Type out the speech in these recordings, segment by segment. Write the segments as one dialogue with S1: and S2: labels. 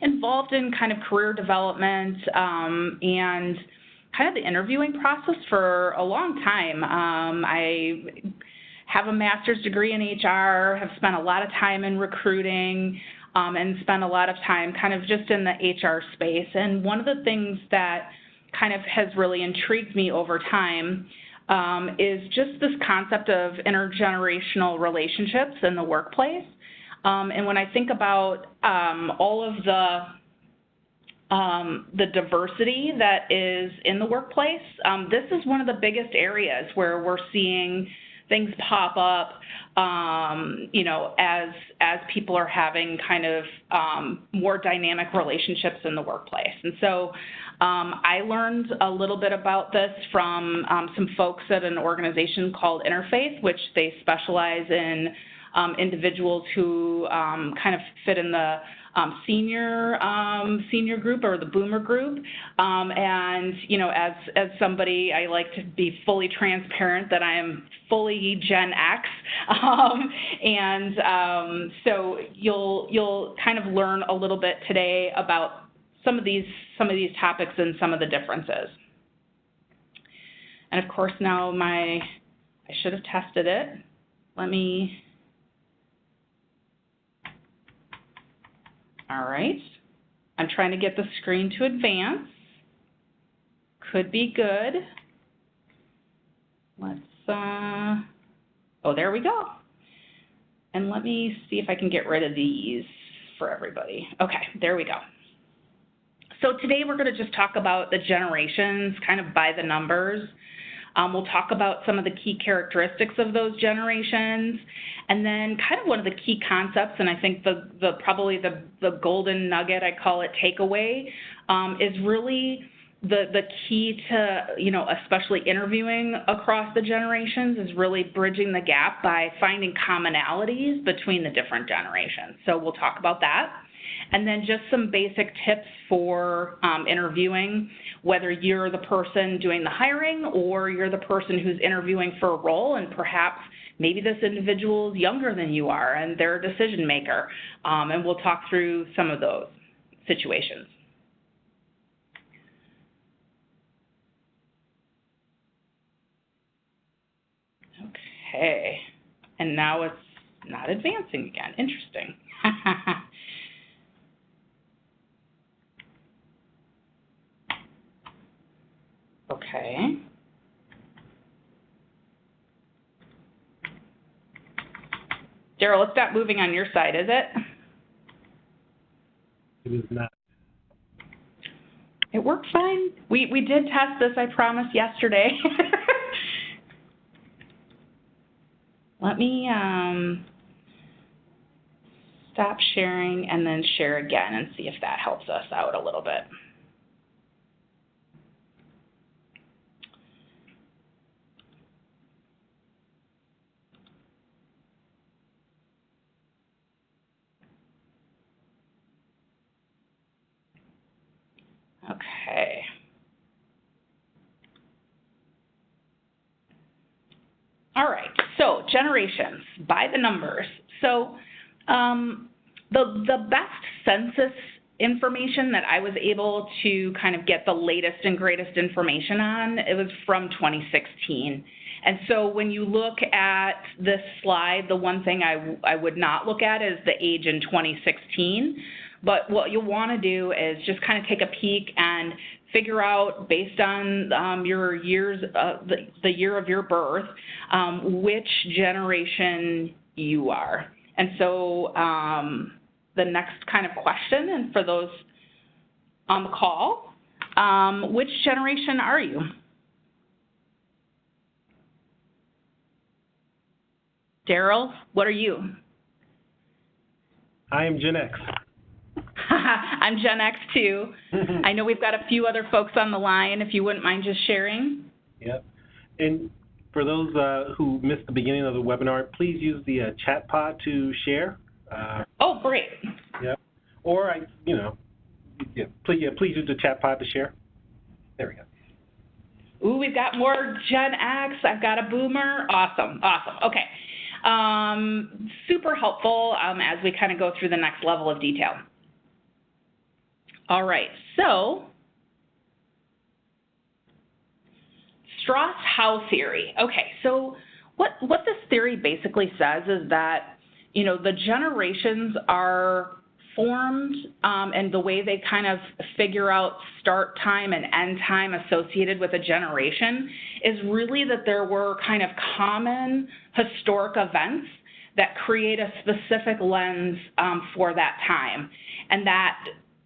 S1: involved in kind of career development and kind of the interviewing process for a long time. I have a master's degree in HR, have spent a lot of time in recruiting, and spent a lot of time kind of just in the HR space. And one of the things that kind of has really intrigued me over time is just this concept of intergenerational relationships in the workplace. And when I think about all of the diversity that is in the workplace, this is one of the biggest areas where we're seeing things pop up, you know, as people are having kind of more dynamic relationships in the workplace. And so I learned a little bit about this from some folks at an organization called Interfaith, which they specialize in individuals who kind of fit in the senior group or the boomer group. And, you know, as somebody, I like to be fully transparent that I am fully Gen X. So you'll kind of learn a little bit today about some of these topics and some of the differences. And of course now I should have tested it. All right, I'm trying to get the screen to advance. Could be good. Let's, oh, there we go. And let me see if I can get rid of these for everybody. Okay, there we go. So today we're going to just talk about the generations kind of by the numbers. We'll talk about some of the key characteristics of those generations, and then kind of one of the key concepts, and I think probably the golden nugget, I call it, takeaway, is really the key to, you know, especially interviewing across the generations, is really bridging the gap by finding commonalities between the different generations. So we'll talk about that. And then just some basic tips for interviewing, whether you're the person doing the hiring or you're the person who's interviewing for a role, and perhaps maybe this individual is younger than you are and they're a decision maker. And we'll talk through some of those situations. Okay, and now it's not advancing again. Interesting. Okay. Daryl, it's not moving on your side, is it?
S2: It is not.
S1: It worked fine. We did test this, I promise, yesterday. Let me stop sharing and then share again and see if that helps us out a little bit. Okay. All right, so generations by the numbers. So the best census information that I was able to kind of get the latest and greatest information on, it was from 2016. And so when you look at this slide, the one thing I would not look at is the age in 2016. But what you'll want to do is just kind of take a peek and figure out, based on your years, the year of your birth, which generation you are. And so the next kind of question, and for those on the call, which generation are you? Daryl, what are you?
S2: I am Gen X.
S1: I'm Gen X too. I know we've got a few other folks on the line, if you wouldn't mind just sharing.
S2: Yep. And for those who missed the beginning of the webinar, please use the chat pod to share.
S1: Oh, great.
S2: Yep. Or, please use the chat pod to share. There we go.
S1: Ooh, we've got more Gen X. I've got a boomer. Awesome. Okay. Super helpful as we kind of go through the next level of detail. All right, so Strauss-Howe Theory. Okay, so what this theory basically says is that, you know, the generations are formed and the way they kind of figure out start time and end time associated with a generation is really that there were kind of common historic events that create a specific lens for that time, and that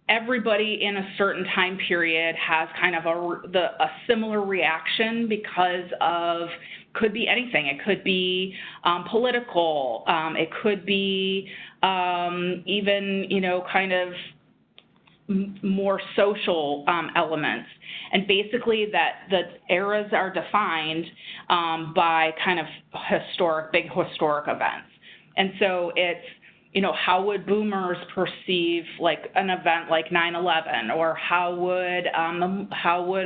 S1: everybody in a certain time period has kind of a similar reaction because of, could be anything. It could be political. It could be even, you know, kind of more social elements. And basically that the eras are defined by kind of big historic events. And so it's, you know, how would boomers perceive like an event like 9/11, or how would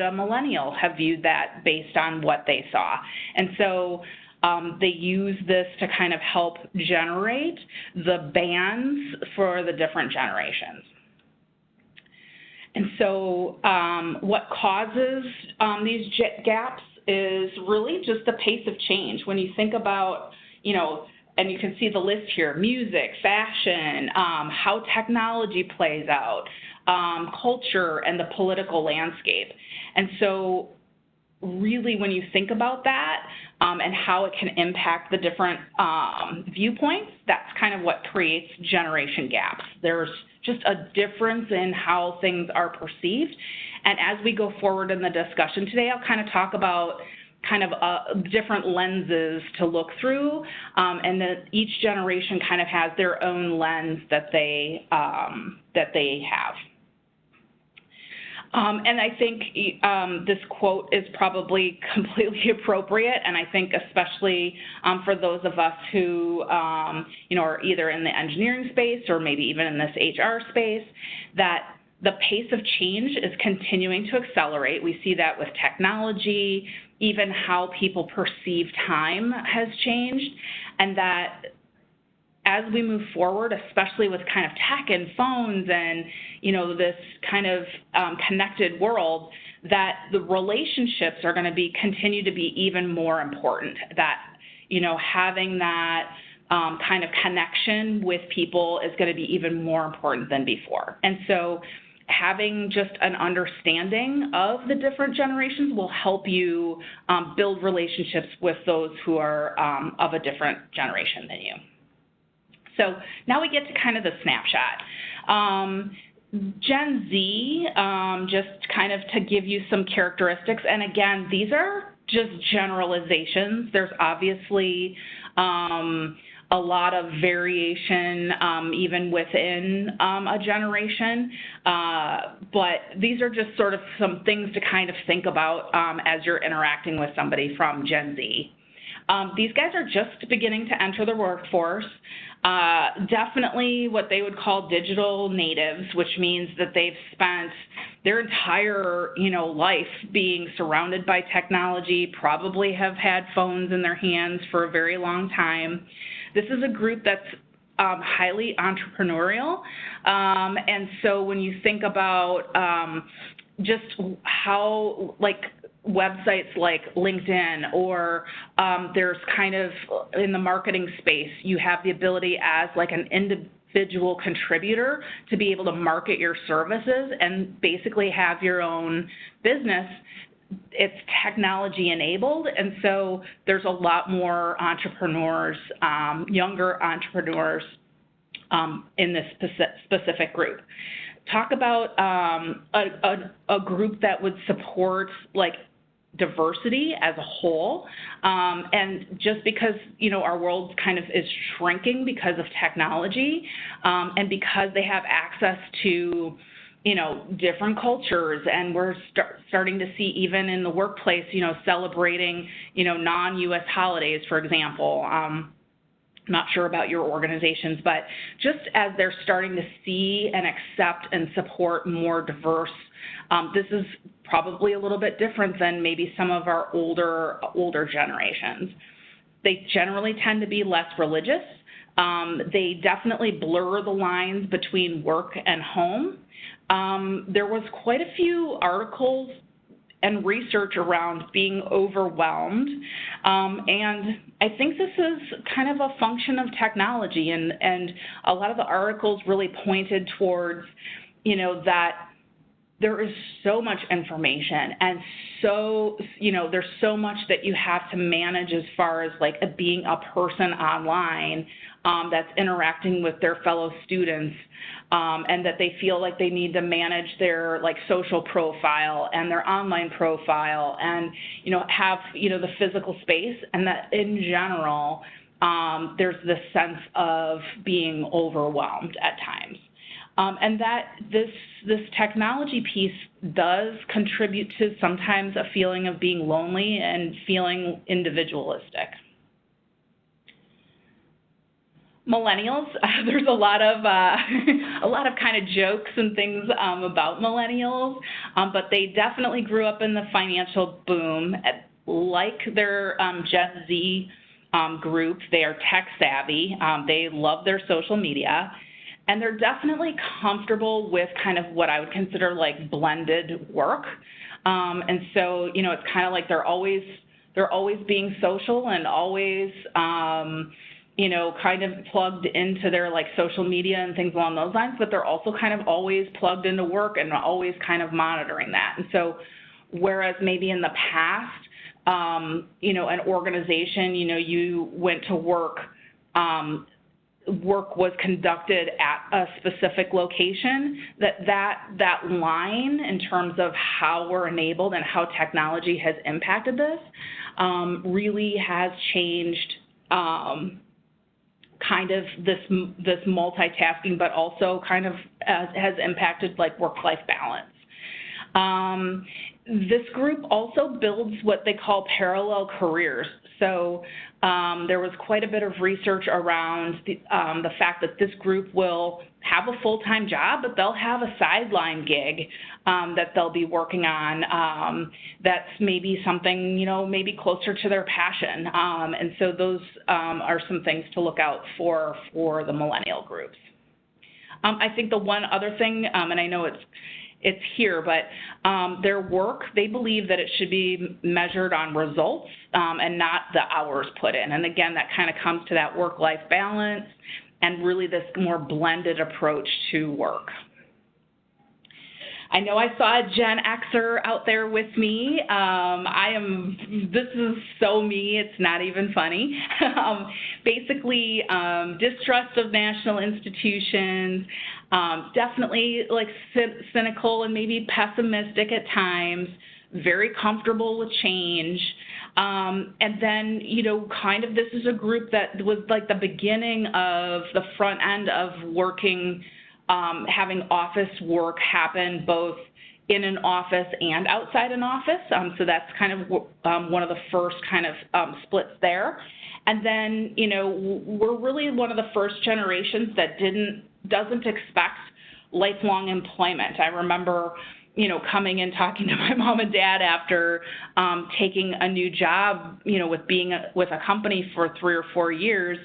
S1: a millennial have viewed that based on what they saw? And so they use this to kind of help generate the bands for the different generations. And so what causes these gaps is really just the pace of change. When you think about, you know, and you can see the list here: music, fashion, how technology plays out, culture, and the political landscape. And so really when you think about that and how it can impact the different viewpoints, that's kind of what creates generation gaps. There's just a difference in how things are perceived. And as we go forward in the discussion today, I'll kind of talk about kind of different lenses to look through, and that each generation kind of has their own lens that they have. And I think this quote is probably completely appropriate, and I think especially for those of us who you know, are either in the engineering space or maybe even in this HR space, that the pace of change is continuing to accelerate. We see that with technology, even how people perceive time has changed, and that as we move forward, especially with kind of tech and phones and, you know, this kind of connected world, that the relationships are going to continue to be even more important. That, you know, having that kind of connection with people is going to be even more important than before. And so having just an understanding of the different generations will help you build relationships with those who are of a different generation than you. So now we get to kind of the snapshot. Gen Z, just kind of to give you some characteristics, and again, these are just generalizations. There's obviously a lot of variation even within a generation, but these are just sort of some things to kind of think about as you're interacting with somebody from Gen Z. These guys are just beginning to enter the workforce. Definitely what they would call digital natives, which means that they've spent their entire, you know, life being surrounded by technology, probably have had phones in their hands for a very long time. This is a group that's highly entrepreneurial, and so when you think about just how, like, websites like LinkedIn, or there's kind of in the marketing space, you have the ability as like an individual contributor to be able to market your services and basically have your own business. It's technology enabled, and so there's a lot more entrepreneurs, younger entrepreneurs in this specific group. Talk about a group that would support like diversity as a whole, and just because, you know, our world kind of is shrinking because of technology, and because they have access to, you know, different cultures, and we're starting to see even in the workplace, you know, celebrating, you know, non-U.S. holidays, for example. Not sure about your organizations, but just as they're starting to see and accept and support more diverse, this is probably a little bit different than maybe some of our older generations. They generally tend to be less religious. They definitely blur the lines between work and home. There was quite a few articles and research around being overwhelmed. And I think this is kind of a function of technology, and a lot of the articles really pointed towards, that there is so much information, and so, there's so much that you have to manage as far as like being a person online that's interacting with their fellow students, and that they feel like they need to manage their like social profile and their online profile, and have the physical space, and that in general there's this sense of being overwhelmed at times, and that this technology piece does contribute to sometimes a feeling of being lonely and feeling individualistic. Millennials, there's a lot of kind of jokes and things about millennials, but they definitely grew up in the financial boom. Like their Gen Z group, they are tech savvy. They love their social media, and they're definitely comfortable with kind of what I would consider like blended work. And so it's kind of like they're always being social and always kind of plugged into their like social media and things along those lines, but they're also kind of always plugged into work and always kind of monitoring that. And so whereas maybe in the past, an organization, you went to work, work was conducted at a specific location, that line in terms of how we're enabled and how technology has impacted this really has changed kind of this multitasking, but also kind of has impacted like work-life balance. This group also builds what they call parallel careers. So there was quite a bit of research around the fact that this group will have a full-time job, but they'll have a sideline gig that they'll be working on that's maybe something, maybe closer to their passion. And so those are some things to look out for the millennial groups. I think the one other thing, and I know it's here, but their work, they believe that it should be measured on results and not the hours put in. And again, that kind of comes to that work-life balance and really this more blended approach to work. I know I saw a Gen Xer out there with me. This is so me, it's not even funny. Basically, distrust of national institutions, definitely like cynical and maybe pessimistic at times, very comfortable with change. And then, kind of this is a group that was like the beginning of the front end of working, having office work happen both in an office and outside an office. So that's kind of one of the first kind of splits there. And then, we're really one of the first generations that doesn't expect lifelong employment. I remember, coming and talking to my mom and dad after taking a new job, with being with a company for 3 or 4 years.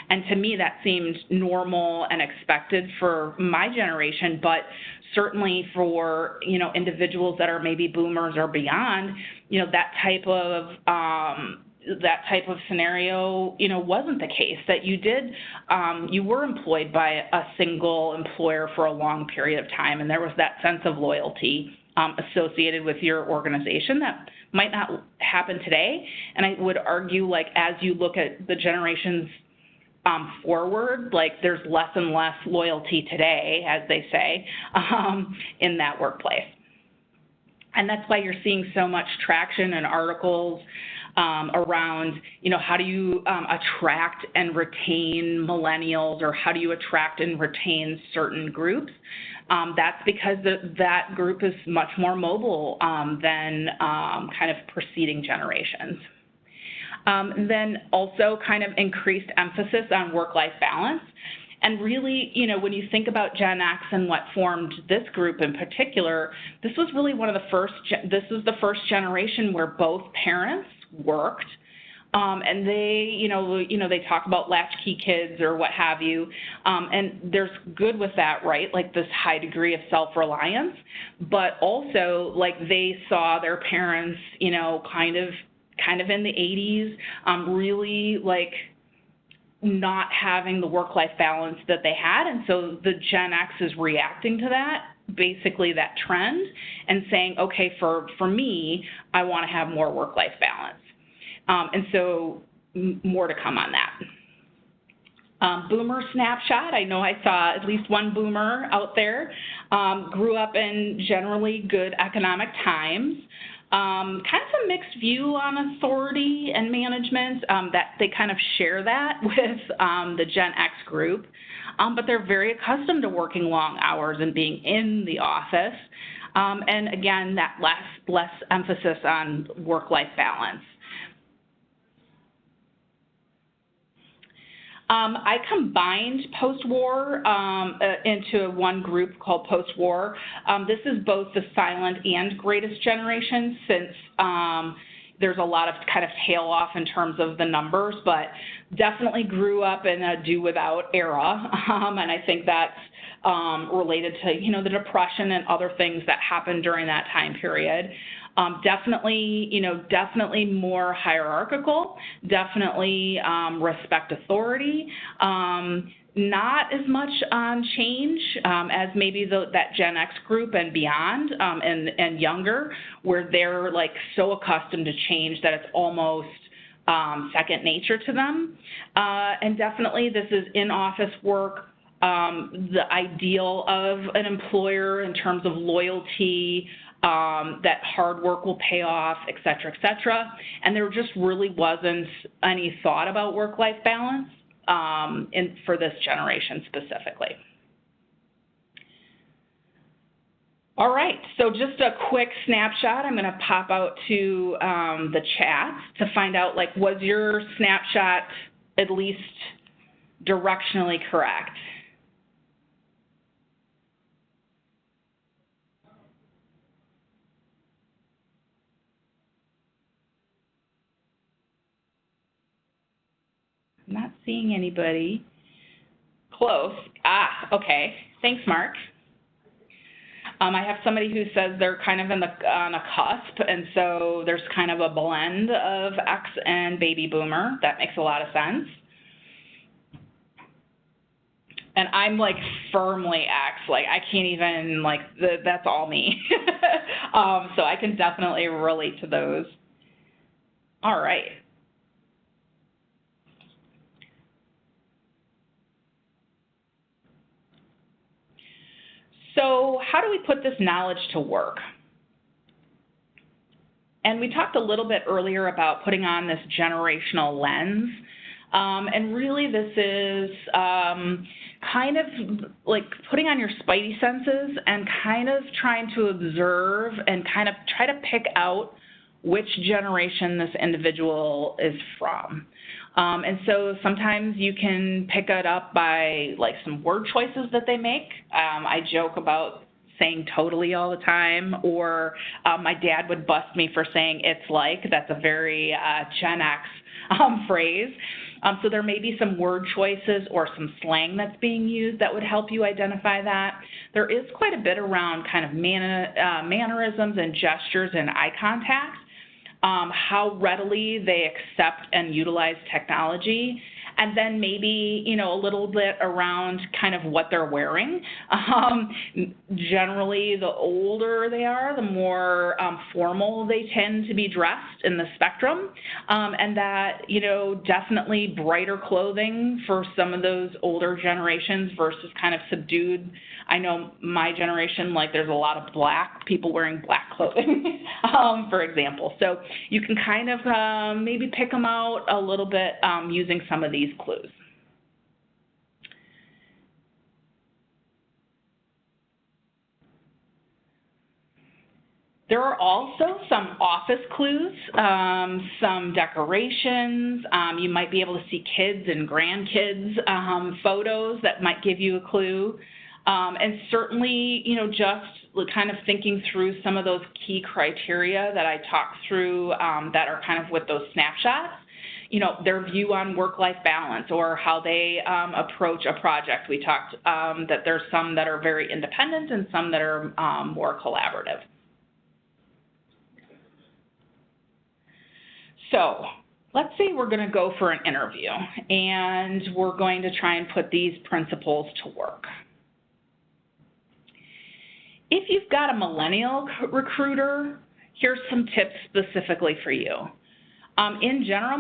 S1: And to me, that seemed normal and expected for my generation, but certainly for, individuals that are maybe boomers or beyond, that type of scenario, wasn't the case, that you were employed by a single employer for a long period of time, and there was that sense of loyalty associated with your organization that might not happen today. And I would argue, like, as you look at the generations forward, like, there's less and less loyalty today, as they say, in that workplace. And that's why you're seeing so much traction in articles around, how do you attract and retain millennials, or how do you attract and retain certain groups? That's because that group is much more mobile than kind of preceding generations. Then also kind of increased emphasis on work-life balance. And really, when you think about Gen X and what formed this group in particular, this was really this was the first generation where both parents worked, And they talk about latchkey kids or what have you, and there's good with that, right? Like this high degree of self-reliance, but also like they saw their parents, kind of in the 80s, really like not having the work-life balance that they had, and so the Gen X is reacting to that, basically that trend, and saying, okay, for me, I want to have more work-life balance. And so more to come on that. Boomer snapshot, I know I saw at least one boomer out there, grew up in generally good economic times. Kind of a mixed view on authority and management, that they kind of share that with the Gen X group, but they're very accustomed to working long hours and being in the office, and again, that less emphasis on work-life balance. I combined post-war into one group called post-war. This is both the silent and greatest generation, since there's a lot of kind of tail off in terms of the numbers, but definitely grew up in a do-without era, and I think that's related to, the Depression and other things that happened during that time period. Definitely more hierarchical, definitely respect authority, not as much on change as maybe that Gen X group and beyond, and younger, where they're like so accustomed to change that it's almost second nature to them. And definitely this is in-office work, the ideal of an employer in terms of loyalty, that hard work will pay off, et cetera, and there just really wasn't any thought about work-life balance for this generation specifically. All right, so just a quick snapshot. I'm going to pop out to the chat to find out, like, was your snapshot at least directionally correct? Not seeing anybody. Close. Okay. Thanks, Mark. I have somebody who says they're kind of on a cusp, and so there's kind of a blend of X and baby boomer. That makes a lot of sense. And I'm like firmly X. Like I can't even that's all me. So I can definitely relate to those. All right. So how do we put this knowledge to work? And we talked a little bit earlier about putting on this generational lens. And really this is kind of like putting on your spidey senses and kind of trying to observe and kind of try to pick out which generation this individual is from. And so sometimes you can pick it up by like some word choices that they make. I joke about saying totally all the time, or my dad would bust me for saying it's like. That's a very Gen X phrase. So there may be some word choices or some slang that's being used that would help you identify that. There is quite a bit around kind of mannerisms and gestures and eye contact. How readily they accept and utilize technology, and then maybe, a little bit around kind of what they're wearing. Generally, the older they are, the more formal they tend to be dressed in the spectrum, and that, definitely brighter clothing for some of those older generations versus kind of subdued. I know my generation, like there's a lot of black people wearing black clothing, for example. So you can kind of maybe pick them out a little bit using some of these clues. There are also some office clues, some decorations. You might be able to see kids and grandkids photos that might give you a clue. And certainly, just kind of thinking through some of those key criteria that I talked through that are kind of with those snapshots. their view on work-life balance or how they approach a project. We talked that there's some that are very independent and some that are more collaborative. So let's say we're going to go for an interview and we're going to try and put these principles to work. If you've got a millennial recruiter, here's some tips specifically for you. In general,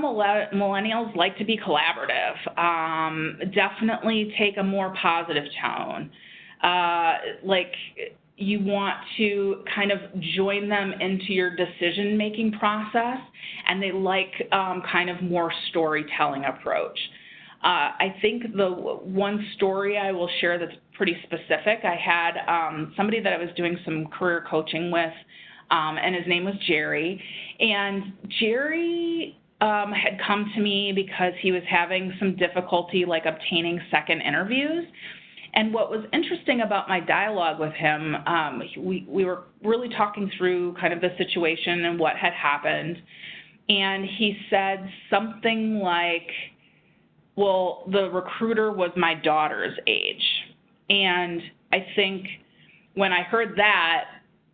S1: millennials like to be collaborative. Definitely take a more positive tone. You want to kind of join them into your decision-making process, and they like kind of more storytelling approach. I think the one story I will share that's pretty specific, I had somebody that I was doing some career coaching with, and his name was Jerry. And Jerry had come to me because he was having some difficulty obtaining second interviews. And what was interesting about my dialogue with him, we were really talking through kind of the situation and what had happened. And he said something like, well, the recruiter was my daughter's age. And I think when I heard that,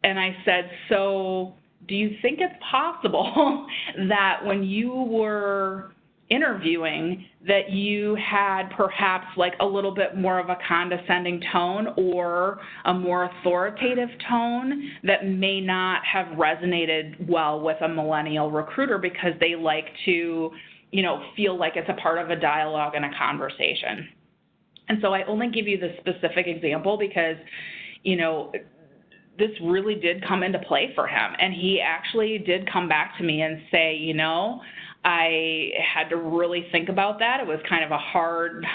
S1: and I said, so do you think it's possible that when you were interviewing that you had perhaps a little bit more of a condescending tone or a more authoritative tone that may not have resonated well with a millennial recruiter because they like to, feel like it's a part of a dialogue and a conversation. And so I only give you the specific example because, this really did come into play for him. And he actually did come back to me and say, I had to really think about that. It was kind of a hard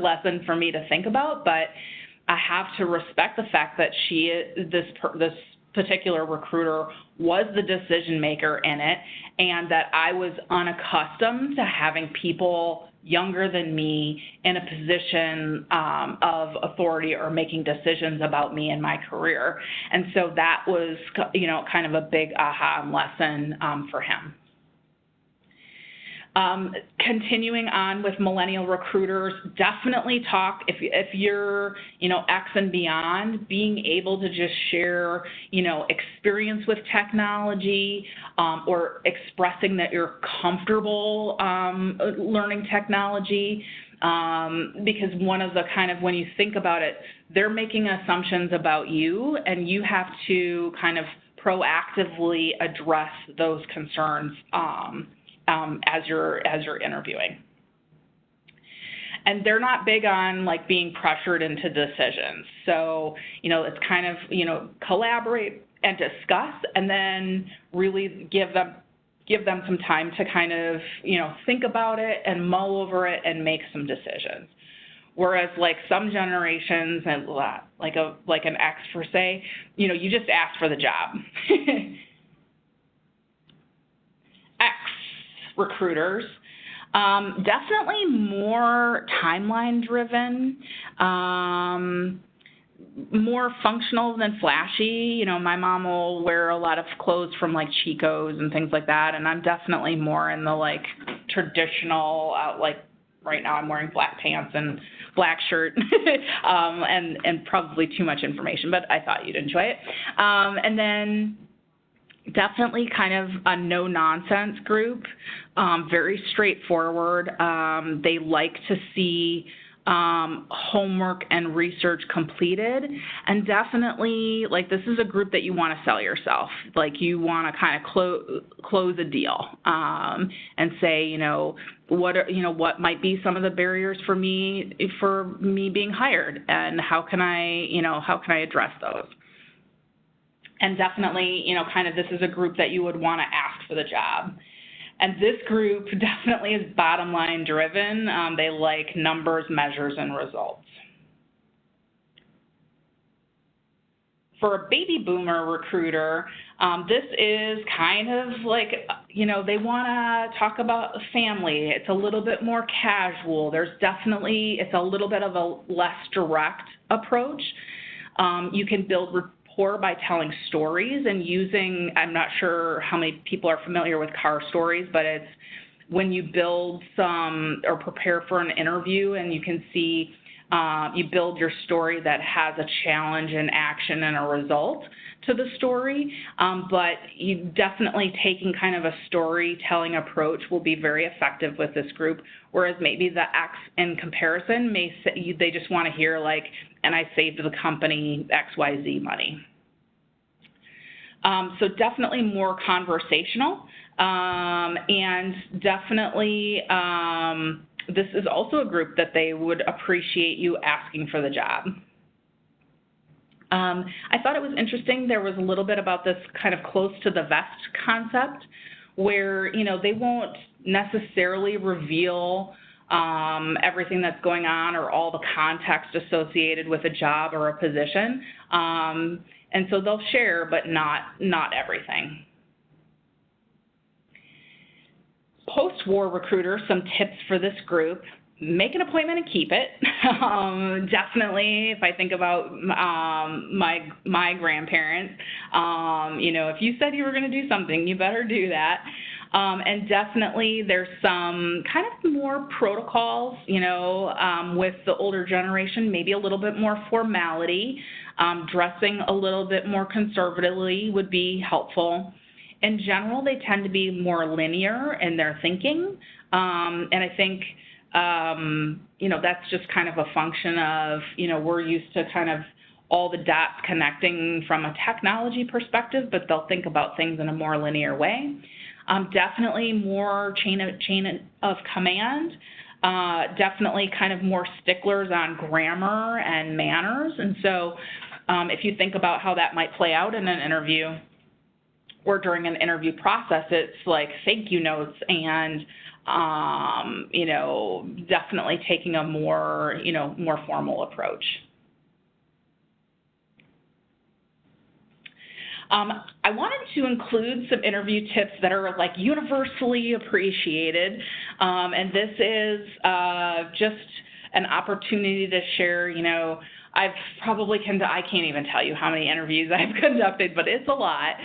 S1: lesson for me to think about, but I have to respect the fact that this particular recruiter was the decision maker in it, and that I was unaccustomed to having people younger than me in a position of authority or making decisions about me and my career. And so that was, kind of a big aha lesson for him. Continuing on with millennial recruiters, definitely talk, if you're, X and beyond, being able to just share, experience with technology or expressing that you're comfortable learning technology. Because one of the when you think about it, they're making assumptions about you, and you have to kind of proactively address those concerns as you're interviewing. And they're not big on being pressured into decisions. So, it's kind of, collaborate and discuss, and then really give them some time to kind of, think about it and mull over it and make some decisions. Whereas some generations, and an X per se, you just ask for the job. X recruiters, definitely more timeline driven, more functional than flashy. My mom will wear a lot of clothes from Chico's and things like that, and I'm definitely more in the traditional, right now I'm wearing black pants and black shirt, and probably too much information, but I thought you'd enjoy it. And then definitely kind of a no-nonsense group, very straightforward. They like to see homework and research completed, and definitely this is a group that you want to sell yourself. You want to kind of close a deal and say, what might be some of the barriers for me being hired, and how can I address those? And definitely, kind of this is a group that you would want to ask for the job. And this group definitely is bottom line driven. They like numbers, measures, and results. For a baby boomer recruiter, this is kind of they want to talk about family. It's a little bit more casual. It's a little bit of a less direct approach. You can build rapport by telling stories and using, I'm not sure how many people are familiar with car stories, but it's when you build some or prepare for an interview, and you can see you build your story that has a challenge, an action, and a result to the story, but you definitely taking kind of a storytelling approach will be very effective with this group, whereas maybe the X in comparison may say, they just want to hear like, and I saved the company XYZ money. So definitely more conversational, and definitely this is also a group that they would appreciate you asking for the job. I thought it was interesting, there was a little bit about this kind of close to the vest concept where, you know, they won't necessarily reveal everything that's going on or all the context associated with a job or a position. And so they'll share, but not everything. Post-war recruiter, some tips for this group. Make an appointment and keep it. Definitely, if I think about my grandparents, you know, if you said you were going to do something, you better do that. And definitely there's some kind of more protocols, you know, with the older generation, maybe a little bit more formality. Dressing a little bit more conservatively would be helpful. In general, they tend to be more linear in their thinking, and I think you know, that's just kind of a function of, you know, we're used to kind of all the dots connecting from a technology perspective, but they'll think about things in a more linear way. Definitely more chain of command, definitely kind of more sticklers on grammar and manners. And so if you think about how that might play out in an interview or during an interview process, it's like thank you notes and you know, definitely taking a more, you know, more formal approach. I wanted to include some interview tips that are like universally appreciated, and this is just an opportunity to share, you know, I can't even tell you how many interviews I've conducted, but it's a lot.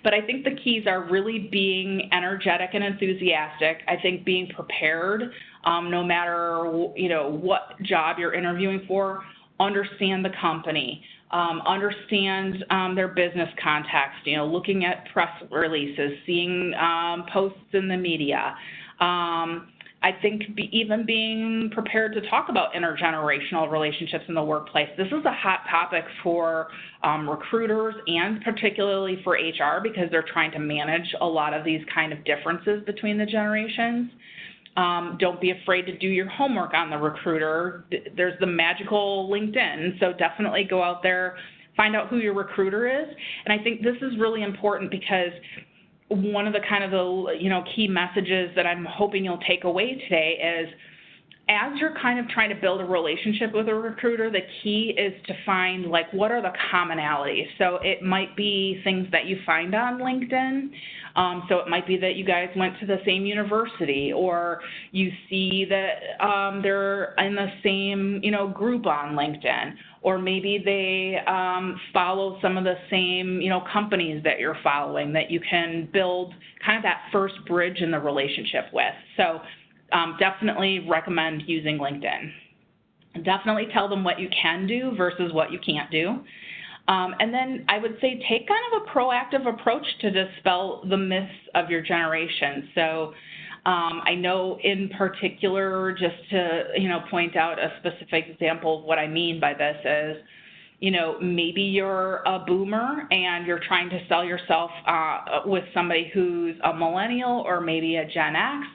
S1: But I think the keys are really being energetic and enthusiastic. I think being prepared, no matter, you know, what job you're interviewing for, understand the company, understand their business context, you know, looking at press releases, seeing posts in the media. I think even being prepared to talk about intergenerational relationships in the workplace. This is a hot topic for recruiters and particularly for HR because they're trying to manage a lot of these kind of differences between the generations. Don't be afraid to do your homework on the recruiter. There's the magical LinkedIn, so definitely go out there, find out who your recruiter is. And I think this is really important because one of the kind of the, you know, key messages that I'm hoping you'll take away today is as you're kind of trying to build a relationship with a recruiter, the key is to find like what are the commonalities. So it might be things that you find on LinkedIn. So it might be that you guys went to the same university, or you see that they're in the same, you know, group on LinkedIn, or maybe they follow some of the same, you know, companies that you're following that you can build kind of that first bridge in the relationship with. So definitely recommend using LinkedIn. Definitely tell them what you can do versus what you can't do. And then I would say take kind of a proactive approach to dispel the myths of your generation. So I know in particular, just to, you know, point out a specific example of what I mean by this is, you know, maybe you're a boomer and you're trying to sell yourself with somebody who's a millennial or maybe a Gen X.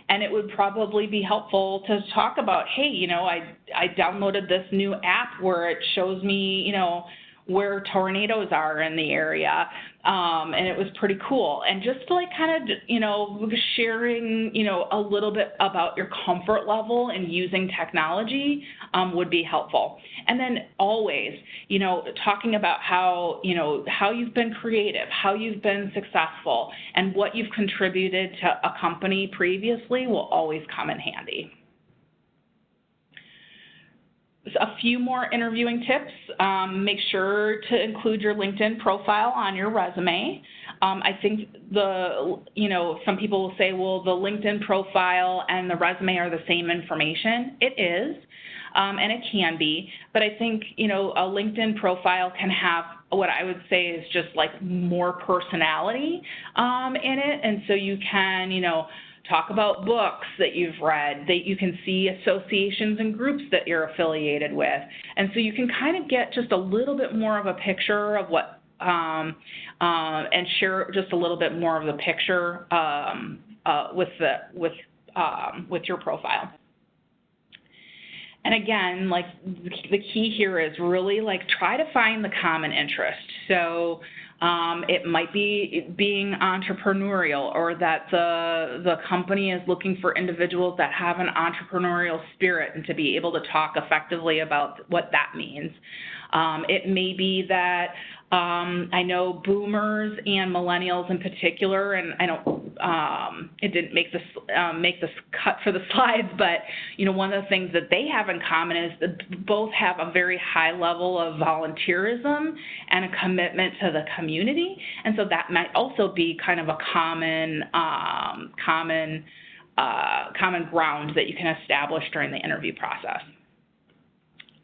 S1: And it would probably be helpful to talk about, hey, you know, I downloaded this new app where it shows me, you know, where tornadoes are in the area, and it was pretty cool. And just like kind of, you know, sharing, you know, a little bit about your comfort level and using technology would be helpful. And then always, you know, talking about how, you know, how you've been creative, how you've been successful, and what you've contributed to a company previously will always come in handy. A few more interviewing tips. Make sure to include your LinkedIn profile on your resume. I think some people will say, well, the LinkedIn profile and the resume are the same information. It is, and it can be, but I think, a LinkedIn profile can have what I would say is just like more personality in it, and so you can, talk about books that you've read, that you can see associations and groups that you're affiliated with. And so you can kind of get just a little bit more of a picture of what, and share just a little bit more of the picture with your profile. And again, like the key here is really like try to find the common interest. So it might be being entrepreneurial, or that the company is looking for individuals that have an entrepreneurial spirit and to be able to talk effectively about what that means. It may be that I know boomers and millennials in particular, and I don't, it didn't make this cut for the slides, but one of the things that they have in common is that both have a very high level of volunteerism and a commitment to the community, and so that might also be kind of a common ground that you can establish during the interview process.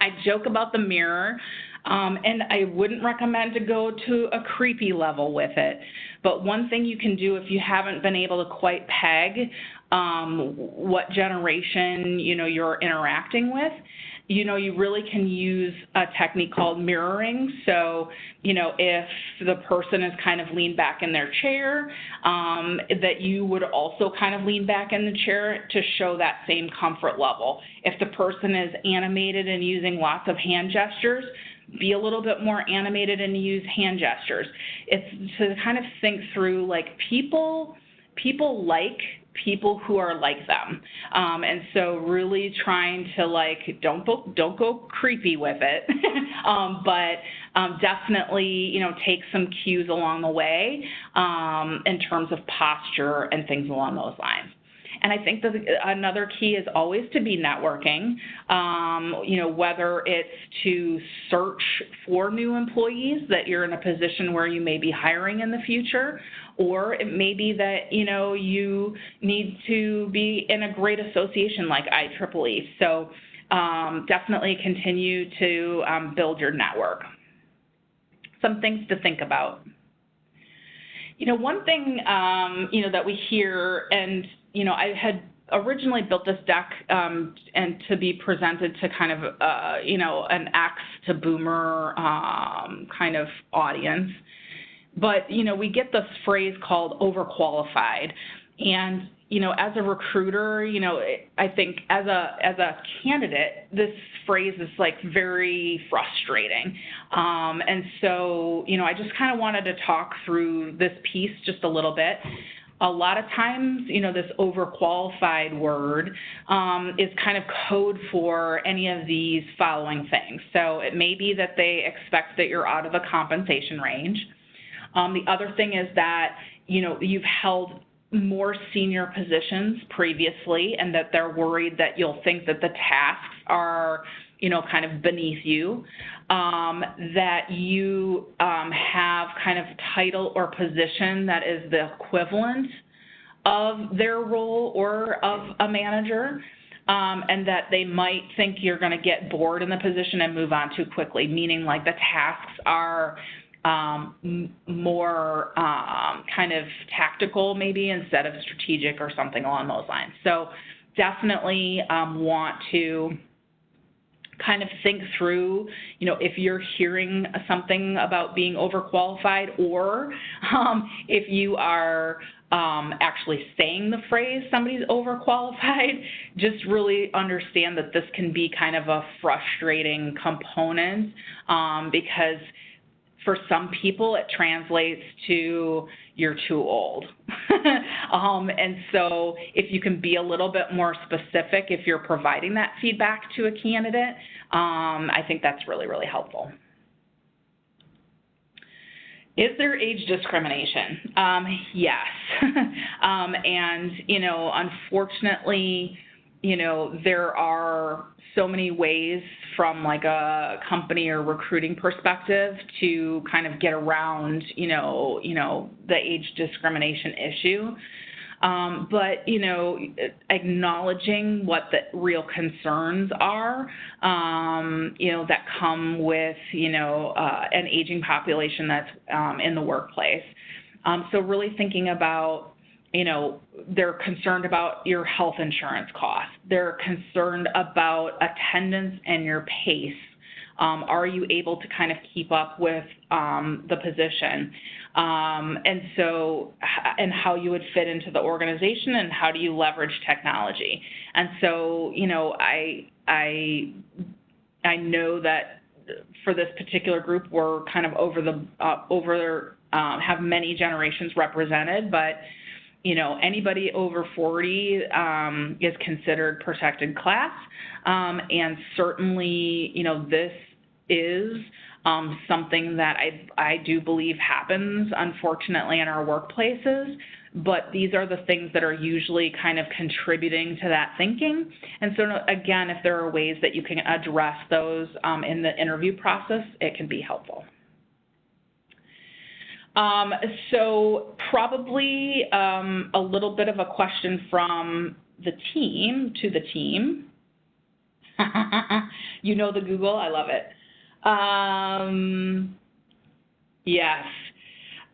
S1: I joke about the mirror. And I wouldn't recommend to go to a creepy level with it. But one thing you can do if you haven't been able to quite peg what generation, you're interacting with, you really can use a technique called mirroring. So, if the person is kind of leaned back in their chair, that you would also kind of lean back in the chair to show that same comfort level. If the person is animated and using lots of hand gestures, be a little bit more animated and use hand gestures. It's to kind of think through, like, people like people who are like them, and so really trying to, like, don't go creepy with it, but definitely take some cues along the way in terms of posture and things along those lines. And I think that another key is always to be networking, whether it's to search for new employees that you're in a position where you may be hiring in the future, or it may be that, you need to be in a great association like IEEE. So definitely continue to build your network. Some things to think about. One thing, that we hear, and I had originally built this deck and to be presented to kind of, an X to boomer kind of audience. But, we get this phrase called overqualified. And, as a recruiter, I think as a candidate, this phrase is like very frustrating. And so, I just kind of wanted to talk through this piece just a little bit. A lot of times, this overqualified word is kind of code for any of these following things. So it may be that they expect that you're out of the compensation range. The other thing is that, you've held more senior positions previously, and that they're worried that you'll think that the tasks are, kind of beneath you, that you have kind of title or position that is the equivalent of their role or of a manager, and that they might think you're going to get bored in the position and move on too quickly, meaning like the tasks are more kind of tactical maybe instead of strategic or something along those lines. So definitely want to kind of think through, if you're hearing something about being overqualified, or if you are actually saying the phrase somebody's overqualified, just really understand that this can be kind of a frustrating component because for some people it translates to you're too old. And so if you can be a little bit more specific if you're providing that feedback to a candidate, I think that's really, really helpful. Is there age discrimination? Yes. And, unfortunately, there are so many ways from like a company or recruiting perspective to kind of get around, the age discrimination issue. But, acknowledging what the real concerns are, that come with, an aging population that's in the workplace. So really thinking about, they're concerned about your health insurance costs. They're concerned about attendance and your pace. Are you able to kind of keep up with the position? And how you would fit into the organization, and how do you leverage technology? And so, I know that for this particular group, we're kind of have many generations represented, but anybody over 40 is considered protected class, and certainly, this is something that I do believe happens, unfortunately, in our workplaces, but these are the things that are usually kind of contributing to that thinking. And so, again, if there are ways that you can address those in the interview process, it can be helpful. So probably a little bit of a question from the team to the team. The Google, I love it. Yes.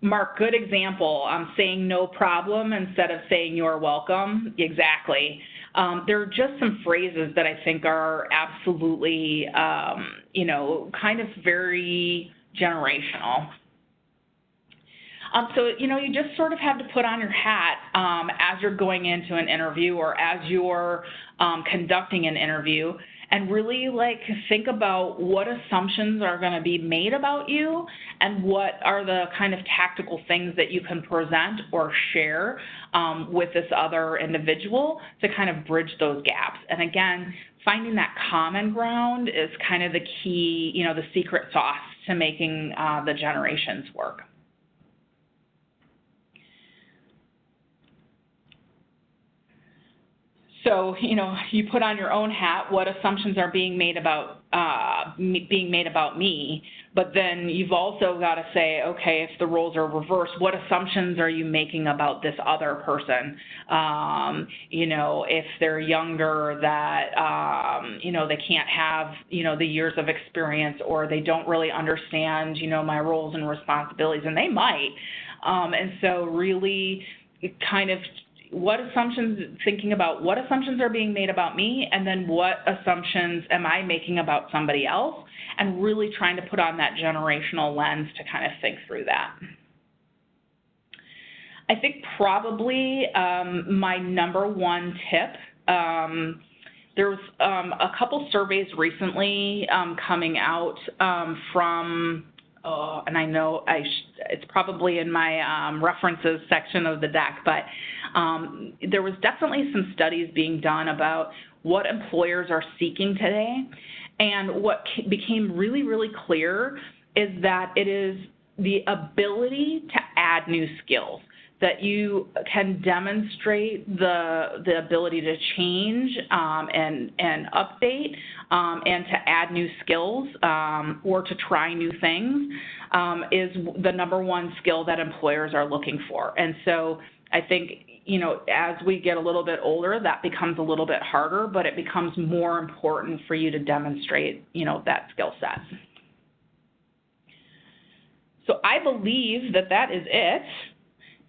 S1: Mark, good example. I'm saying no problem instead of saying you're welcome. Exactly. There are just some phrases that I think are absolutely, kind of very generational. So, you just sort of have to put on your hat as you're going into an interview or as you're conducting an interview, and really think about what assumptions are going to be made about you and what are the kind of tactical things that you can present or share with this other individual to kind of bridge those gaps. And again, finding that common ground is kind of the key, the secret sauce to making the generations work. So, you put on your own hat what assumptions are being made about me, but then you've also got to say, okay, if the roles are reversed, what assumptions are you making about this other person? If they're younger, that, they can't have, the years of experience, or they don't really understand, my roles and responsibilities, and they might. And so really kind of thinking about what assumptions are being made about me, and then what assumptions am I making about somebody else, and really trying to put on that generational lens to kind of think through that. I think probably my number one tip, there's a couple surveys recently coming out from and I know it's probably in my references section of the deck, but there was definitely some studies being done about what employers are seeking today. And what became really, really clear is that it is the ability to add new skills, that you can demonstrate the ability to change and update and to add new skills or to try new things is the number one skill that employers are looking for. And so I think, as we get a little bit older, that becomes a little bit harder, but it becomes more important for you to demonstrate, that skill set. So I believe that is it.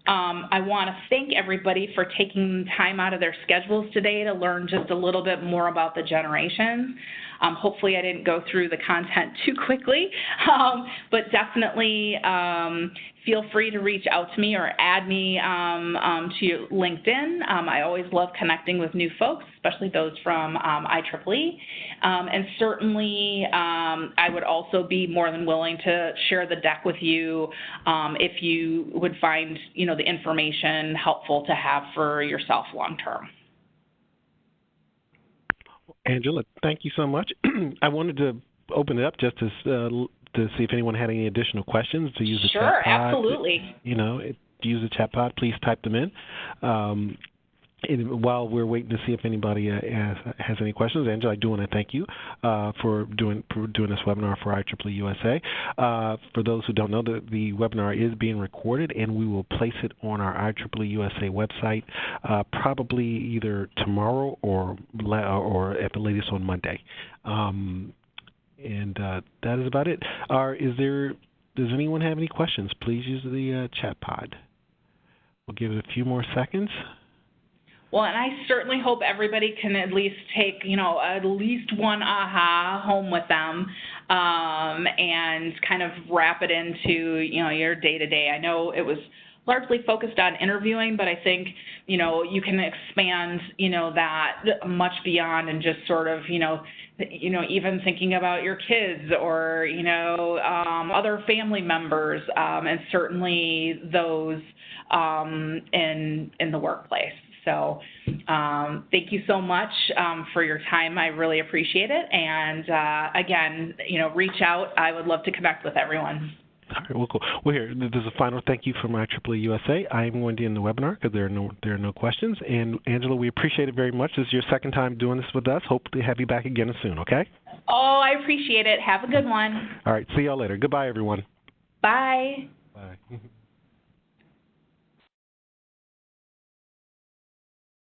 S1: I want to thank everybody for taking time out of their schedules today to learn just a little bit more about the generations. Hopefully I didn't go through the content too quickly, but definitely feel free to reach out to me or add me to LinkedIn. I always love connecting with new folks, especially those from IEEE. And certainly I would also be more than willing to share the deck with you if you would find the information helpful to have for yourself long term.
S2: Angela, thank you so much. I wanted to open it up just to see if anyone had any additional questions, to use the chat pod.
S1: Sure, absolutely.
S2: Use the chat pod. Please type them in. And while we're waiting to see if anybody has any questions, Angela, I do want to thank you for doing this webinar for IEEE USA. For those who don't know, the webinar is being recorded, and we will place it on our IEEE USA website probably either tomorrow or at the latest on Monday. And that is about it. Does anyone have any questions? Please use the chat pod. We'll give it a few more seconds.
S1: Well, and I certainly hope everybody can at least take, at least one aha home with them and kind of wrap it into, your day-to-day. I know it was largely focused on interviewing, but I think, you can expand, that much beyond and just sort of, even thinking about your kids or, other family members, and certainly those in the workplace. So thank you so much for your time. I really appreciate it. And again, reach out. I would love to connect with everyone.
S2: All right, well, cool. Well, here, there's a final thank you from IEEE USA. I'm going to end the webinar because there are no questions. And Angela, we appreciate it very much. This is your second time doing this with us. Hope to have you back again soon, okay?
S1: Oh, I appreciate it. Have a good one.
S2: All right, see y'all later. Goodbye, everyone.
S1: Bye.